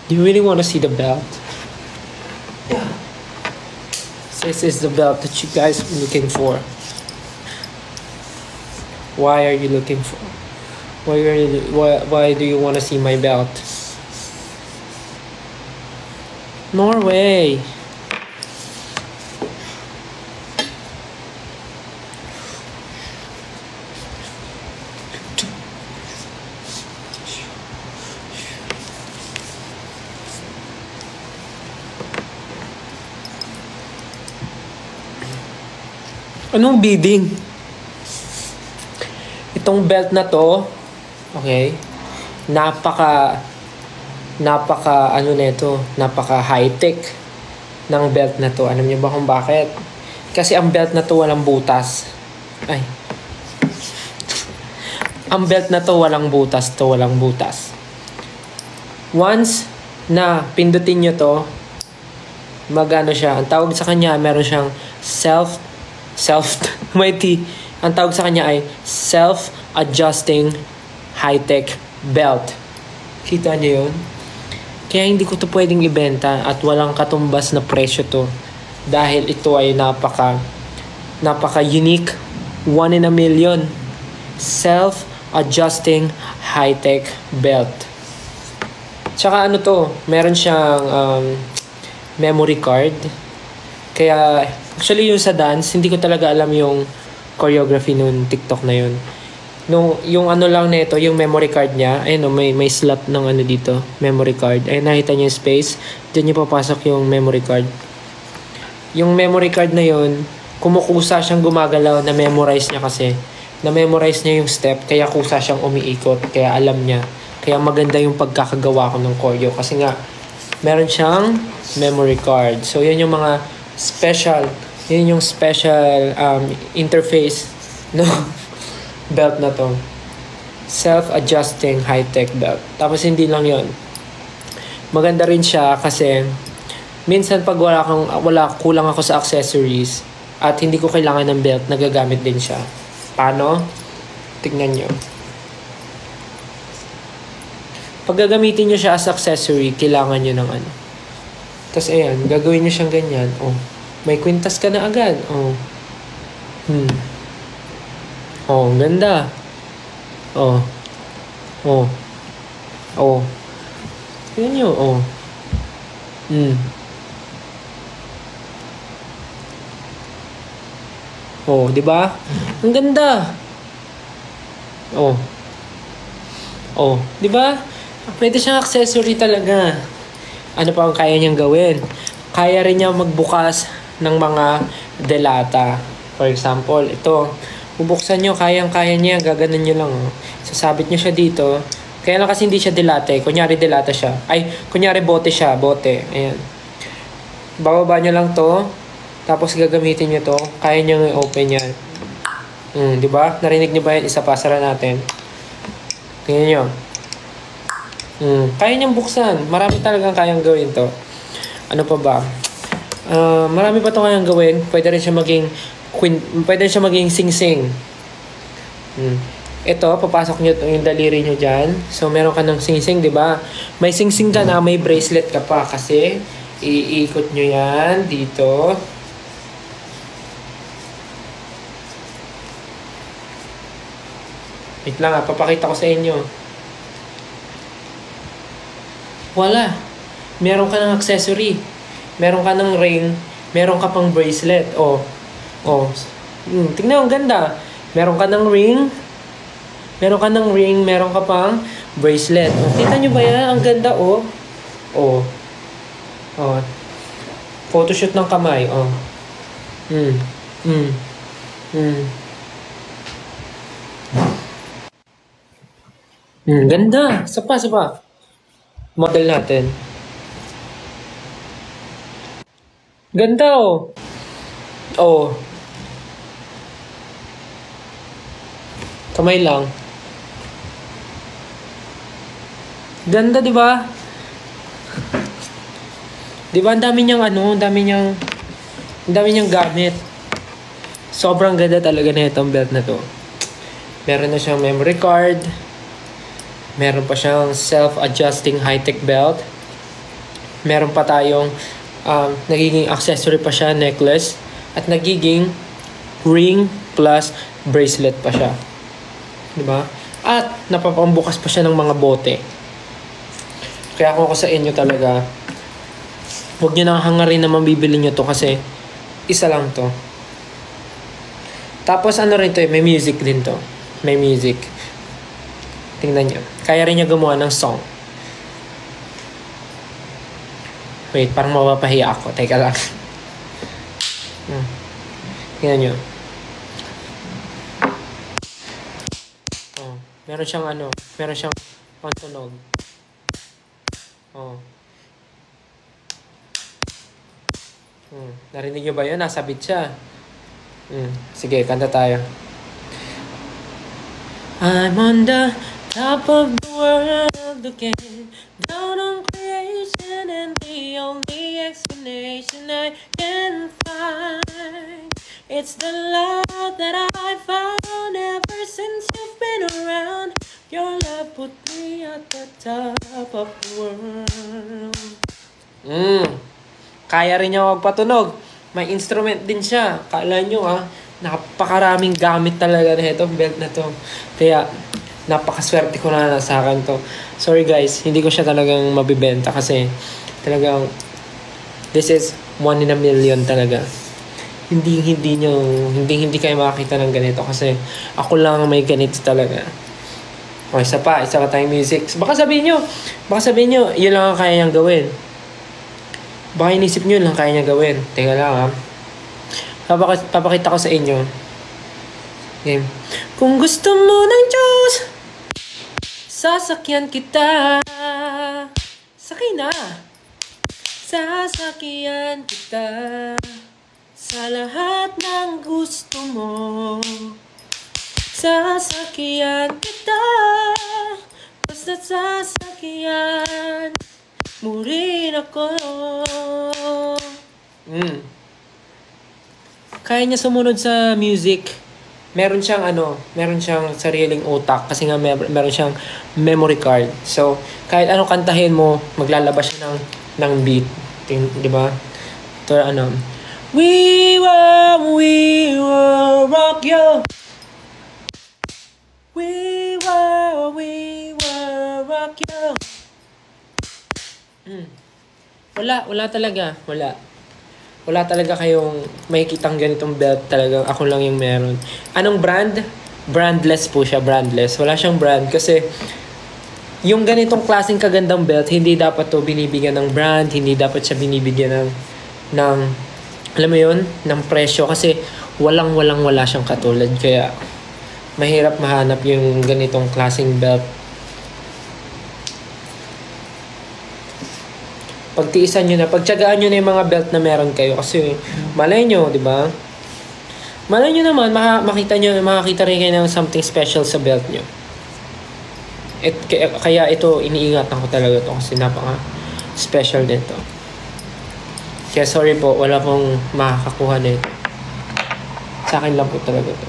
Do you really want to see the belt? Yeah. This is the belt that you guys are looking for. Why are you looking for? Why do you want to see my belt? Norway. Anong bidding? Itong belt na to, okay, napaka high-tech ng belt na to. Alam niyo ba kung bakit? Kasi ang belt na to walang butas. Ang belt na to walang butas. Once na pindutin nyo to, magano siya. Ang tawag sa kanya, meron siyang ang tawag sa kanya ay self-adjusting high-tech belt. Kita niyo yun? Kaya hindi ko to pwedeng ibenta at walang katumbas na presyo to. Dahil ito ay napaka-unique, one in a million. Self-adjusting high-tech belt. Tsaka ano to, meron siyang memory card. Kaya, actually yung sa dance, hindi ko talaga alam yung choreography nung TikTok na yun. Yung ano lang nito, yung memory card niya, ayun may slot ng ano dito, memory card. Ayun, nakita niyo yung space, dyan niyo papasok yung memory card. Yung memory card na yun, kumukusa siyang gumagalaw, na-memorize niya kasi. Na-memorize niya yung step, kaya kusa siyang umiikot, kaya alam niya. Kaya maganda yung pagkakagawa ko ng choreo. Kasi nga, meron siyang memory card. So, yun yung mga special interface no belt na to. Self-adjusting high-tech belt. Tapos hindi lang yon. Maganda rin siya kasi minsan pag kulang ako sa accessories at hindi ko kailangan ng belt, nagagamit din siya. Paano? Tignan nyo. Pag gagamitin nyo siya as accessory, kailangan nyo ng ano. Tapos ayan, gagawin nyo siyang ganyan. Oh, may kwintas ka na agad. Oh. Oh, ganda. Oh. Oh. Oh. Tignan nyo. Oh. Oh, di ba? Ang ganda. Oh. Oh, di ba? Pwede siyang accessory talaga. Ano pa ang kaya niyang gawin? Kaya rin niya magbukas ng mga delata. For example, ito. Bubuksan niyo, kayang-kaya niya. Gaganon niyo lang. Oh. Sasabit niyo siya dito. Kaya lang kasi hindi siya delata eh. Kunyari delata siya. Kunyari bote siya. Bote. Ayan. Bababa niyo lang to. Tapos gagamitin niyo to. Kaya niyo i-open yan. Di ba? Narinig niyo ba yan? Isa pa. Sara natin. Tingnan niyo. Kaya niyang buksan. Marami talagang kayang gawin to. Ano pa ba? Marami pa to kayang gawin. Pwede rin siya maging sing-sing. Ito, papasok niyo yung daliri niyo dyan. So, meron ka ng sing-sing, di ba? May sing-sing ka na, may bracelet ka pa. Kasi, iikot niyo yan dito. Wait lang papakita ko sa inyo. Wala. Meron ka ng accessory. Meron ka ng ring. Meron ka pang bracelet. Oh. Tingnan, ang ganda. Meron ka ng ring. Meron ka pang bracelet. Oh, kita nyo ba yan? Ang ganda, oh. Oh. Photoshoot ng kamay, oh. Ganda. Sapa. Model natin. Ganda, oh. Oh. Kamay lang. Ganda, di ba? Di ba, ang dami niyang gamit. Sobrang ganda talaga na itong belt na to. Meron na siyang memory card. Meron pa siyang self-adjusting high-tech belt. Meron pa tayong nagiging accessory pa siya, necklace. At nagiging ring plus bracelet pa siya. Diba? At napapambukas pa siya ng mga bote. Kaya kung ako sa inyo talaga, huwag nyo nang hangarin na mabibili nyo to kasi isa lang to. Tapos ano rin to, may music din to. May music. Tingnan nyo. Kaya rin niya gumawa ng song. Wait, parang mapapahiya ako. Teka lang. Tingnan nyo. Oh, meron siyang meron siyang pantunog. Oh. Narinig nyo ba yun? Nasabit siya. Sige, kanta tayo. I'm on the top of the world again, down on creation, and the only explanation I can find, it's the love that I found ever since you've been around. Your love put me at the top of the world. Kaya rin niya magpatunog. May instrument din siya. Kala nyo napakaraming gamit talaga na ito, belt na to. Kaya napakaswerte ko na sa akin to. Sorry guys, hindi ko siya talagang mabibenta kasi talagang this is 1 in a million talaga. Hindi kayo makakita ng ganito kasi ako lang may ganito talaga. O, isa pa tayong music. Baka sabihin nyo, yun lang ang kaya niyang gawin. Baka inisip nyo lang kaya niya gawin. Teka lang papakita ko sa inyo. Okay. Kung gusto mo ng Diyos, sasakyan kita. Sakay na. Sasakyan kita sa lahat ng gusto mo. Sasakyan kita, basta't sasakyan mo rin ako. Kaya niya sumunod sa music. Meron siyang sariling utak kasi nga meron siyang memory card. So, kahit anong kantahin mo, maglalabas siya ng beat. Di ba? Ito We will rock you. We will rock you. Wala talaga. Wala talaga kayong makikitang ganitong belt talaga. Ako lang yung meron. Anong brand? Brandless po siya. Brandless. Wala siyang brand kasi yung ganitong klaseng kagandang belt, hindi dapat to binibigyan ng brand. Hindi dapat siya binibigyan ng alam mo yun? Ng presyo kasi wala siyang katulad. Kaya mahirap mahanap yung ganitong klaseng belt. Pagtiisan nyo na, pagtiyagaan nyo na yung mga belt na meron kayo kasi malay nyo, di ba? Malay nyo naman, makakita rin kayo ng something special sa belt nyo. Kaya ito, iniingatan ko talaga ito kasi napaka-special nito. Kaya sorry po, wala pong makakakuha nito. Sa akin lang po talaga ito.